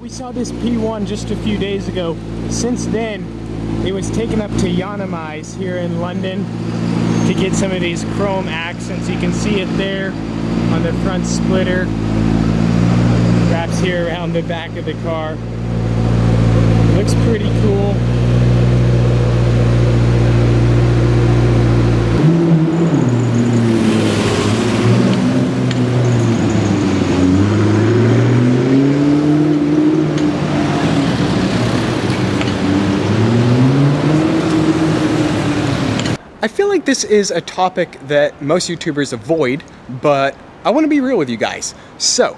We saw this P1 just a few days ago. Since then, it was taken up to Yonemais here in London to get some of these chrome accents. You can see it there on the front splitter. Wraps here around the back of the car. Looks pretty cool. I feel like this is a topic that most YouTubers avoid, but I want to be real with you guys. So,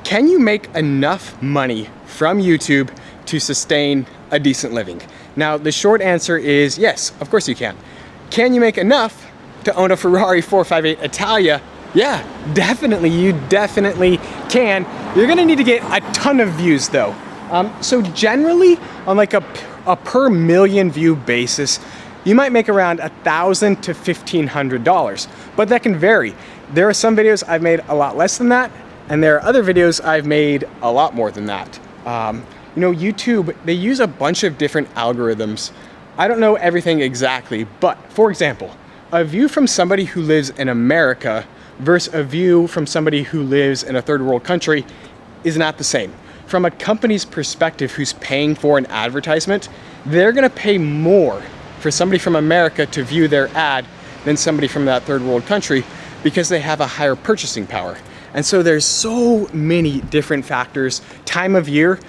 can you make enough money from YouTube to sustain a decent living? Now, the short answer is yes, of course you can. Can you make enough to own a Ferrari 458 Italia? Yeah, definitely, you definitely can. You're gonna need to get a ton of views though. So generally, on like a per million view basis, you might make around $1,000 to $1,500, but that can vary. There are some videos I've made a lot less than that, and there are other videos I've made a lot more than that. You know, YouTube, they use a bunch of different algorithms. I don't know everything exactly, but for example, a view from somebody who lives in America versus a view from somebody who lives in a third world country is not the same. From a company's perspective who's paying for an advertisement, they're gonna pay more for somebody from America to view their ad than somebody from that third world country because they have a higher purchasing power. And so there's so many different factors. Time of year,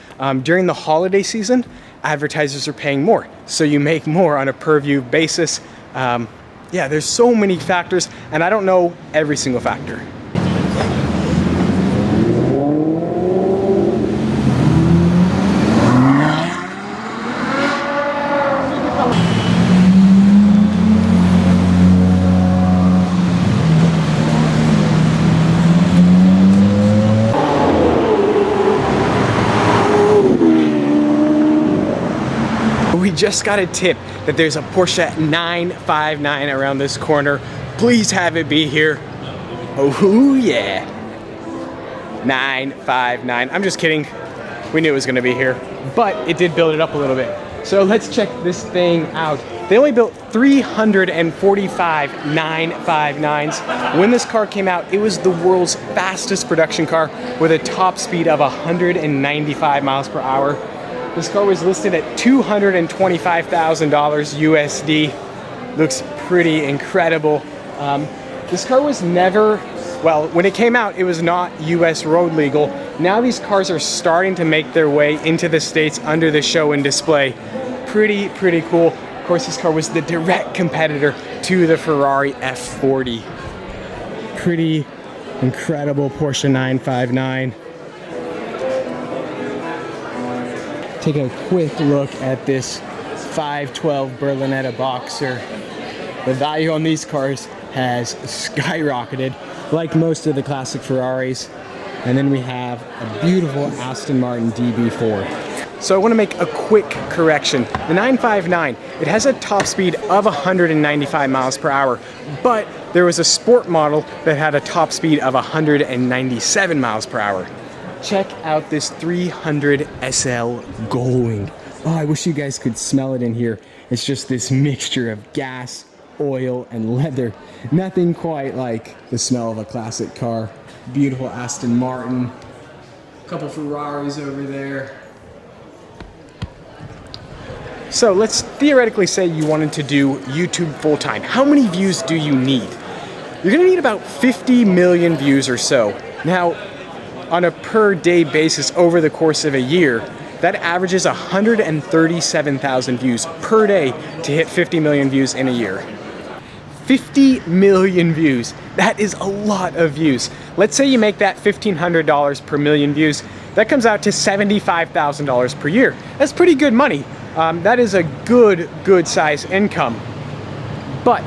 during the holiday season, advertisers are paying more. So you make more on a per view basis. Yeah, there's so many factors, and I don't know every single factor. We just got a tip that there's a Porsche 959 around this corner. Please have it be here. Oh yeah. 959. I'm just kidding. We knew it was gonna be here, but it did build it up a little bit. So let's check this thing out. They only built 345 959s. When this car came out, it was the world's fastest production car with a top speed of 195 miles per hour. This car was listed at $225,000 USD. Looks pretty incredible. This car was never, well, when it came out, it was not US road legal. Now these cars are starting to make their way into the States under the show and display. Pretty cool. Of course, this car was the direct competitor to the Ferrari F40. Pretty incredible Porsche 959. Take a quick look at this 512 Berlinetta Boxer. The value on these cars has skyrocketed, like most of the classic Ferraris. And then we have a beautiful Aston Martin DB4. So I want to make a quick correction. The 959, it has a top speed of 195 miles per hour, but there was a sport model that had a top speed of 197 miles per hour. Check out this 300 SL Gullwing. Oh, I wish you guys could smell it in here. It's just this mixture of gas, oil, and leather. Nothing quite like the smell of a classic car. Beautiful Aston Martin. A couple Ferraris over there. So let's theoretically say you wanted to do YouTube full-time. How many views do you need? You're gonna need about 50 million views or so. Now, on a per day basis over the course of a year, that averages 137,000 views per day to hit 50 million views in a year. 50 million views, that is a lot of views. Let's say you make that $1,500 per million views. That comes out to $75,000 per year. That's pretty good money. That is a good size income. But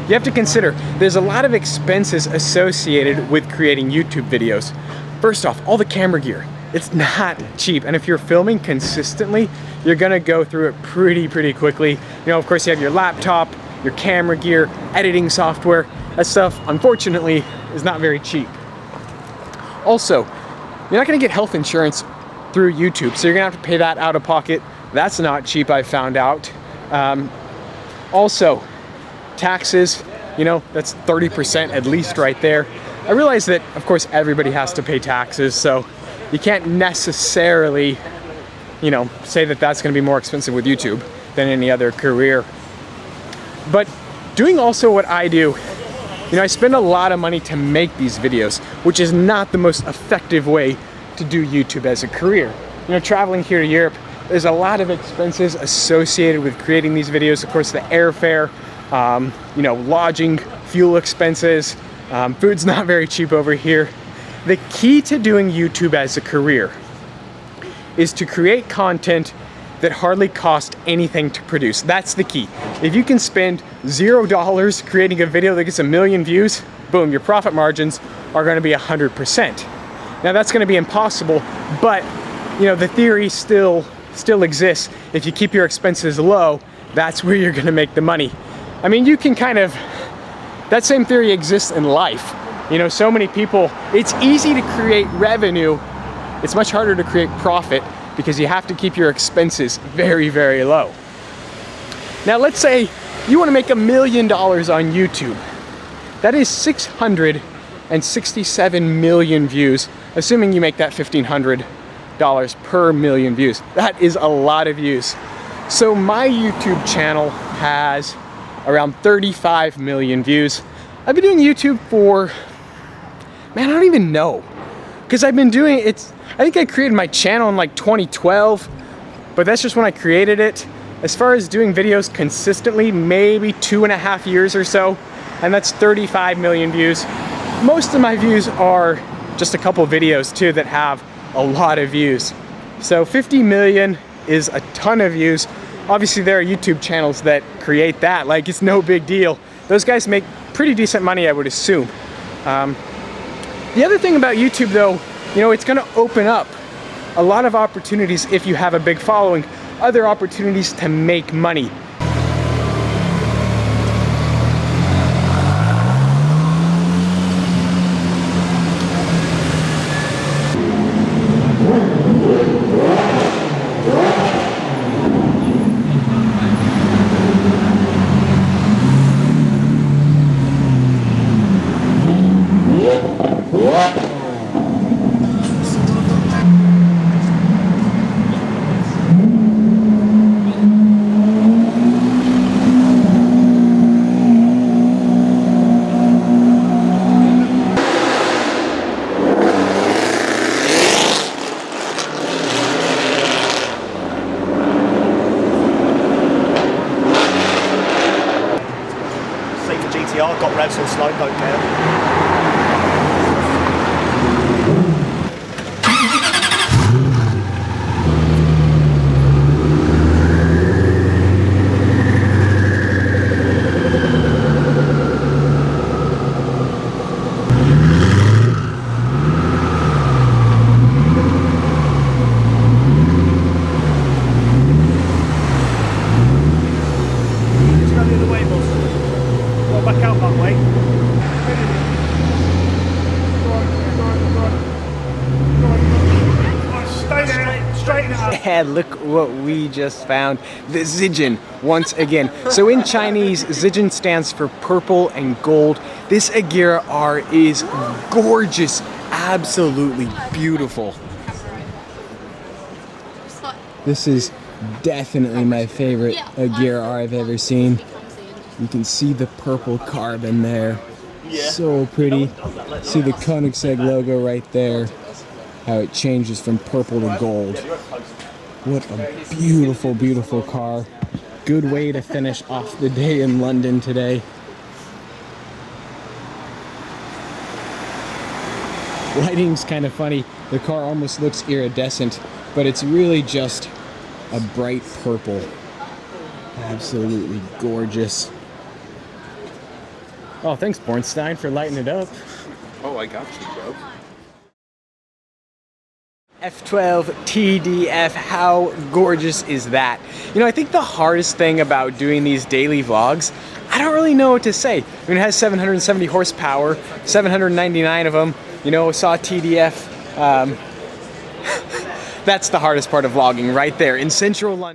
you have to consider there's a lot of expenses associated with creating YouTube videos. First off, all the camera gear. It's not cheap, and if you're filming consistently, you're gonna go through it pretty quickly. You know, of course, you have your laptop, your camera gear, editing software. That stuff, unfortunately, is not very cheap. Also, you're not gonna get health insurance through YouTube. So you're gonna have to pay that out of pocket. That's not cheap, I found out. Also, taxes, you know, that's 30% at least right there. I realize that, of course, everybody has to pay taxes, so you can't necessarily, you know, say that that's gonna be more expensive with YouTube than any other career. But doing also what I do, you know, I spend a lot of money to make these videos, which is not the most effective way to do YouTube as a career. You know, traveling here to Europe, there's a lot of expenses associated with creating these videos. Of course, the airfare, you know, lodging, fuel expenses, food's not very cheap over here. The key to doing YouTube as a career is to create content that hardly cost anything to produce. That's the key. If you can spend $0 creating a video that gets 1 million views, boom, your profit margins are gonna be 100%. Now that's gonna be impossible, but you know, the theory still exists. If you keep your expenses low, that's where you're gonna make the money. I mean, you can kind of, that same theory exists in life. You know, so many people, it's easy to create revenue. It's much harder to create profit because you have to keep your expenses very, very low. Now let's say you wanna make $1 million on YouTube. That is 667 million views, assuming you make that $1,500 per million views. That is a lot of views. So my YouTube channel has around 35 million views. I've been doing YouTube for, man, I don't even know. Because I've been doing it, I think I created my channel in like 2012, but that's just when I created it. As far as doing videos consistently, maybe 2.5 years or so, and that's 35 million views. Most of my views are just a couple videos too that have a lot of views. So 50 million is a ton of views. Obviously there are YouTube channels that create that, like it's no big deal. Those guys make pretty decent money, I would assume. The other thing about YouTube though, you know, it's gonna open up a lot of opportunities if you have a big following, other opportunities to make money. Got revs on slow, don't care. Just go the other way, boss. Go back out that way. Stay there, straighten it out. And look what we just found, the Zijin once again. So in Chinese, Zijin stands for purple and gold. This Agera R is gorgeous, absolutely beautiful. This is definitely my favorite Agera R I've ever seen. You can see the purple carbon there. So pretty. See the Koenigsegg logo right there. How it changes from purple to gold. What a beautiful, beautiful car. Good way to finish off the day in London today. Lighting's kind of funny. The car almost looks iridescent, but it's really just a bright purple. Absolutely gorgeous. Oh, thanks, Bornstein, for lighting it up. Oh, I got you, bro. F12 TDF, how gorgeous is that? You know, I think the hardest thing about doing these daily vlogs, I don't really know what to say. I mean, it has 770 horsepower, 799 of them. You know, saw TDF That's the hardest part of vlogging right there in central London.